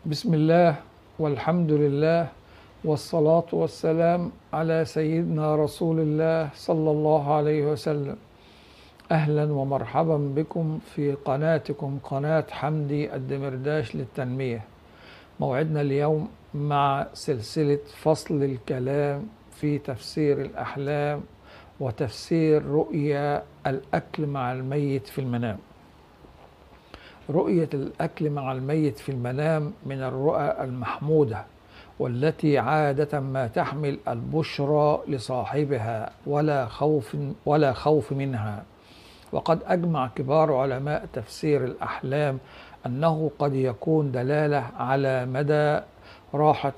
بسم الله والحمد لله والصلاة والسلام على سيدنا رسول الله صلى الله عليه وسلم. أهلا ومرحبا بكم في قناتكم قناة حمدي الدمرداش للتنمية. موعدنا اليوم مع سلسلة فصل الكلام في تفسير الأحلام وتفسير رؤيا الأكل مع الميت في المنام. رؤية الأكل مع الميت في المنام من الرؤى المحمودة، والتي عادة ما تحمل البشرى لصاحبها ولا خوف منها. وقد أجمع كبار علماء تفسير الأحلام أنه قد يكون دلالة على مدى راحة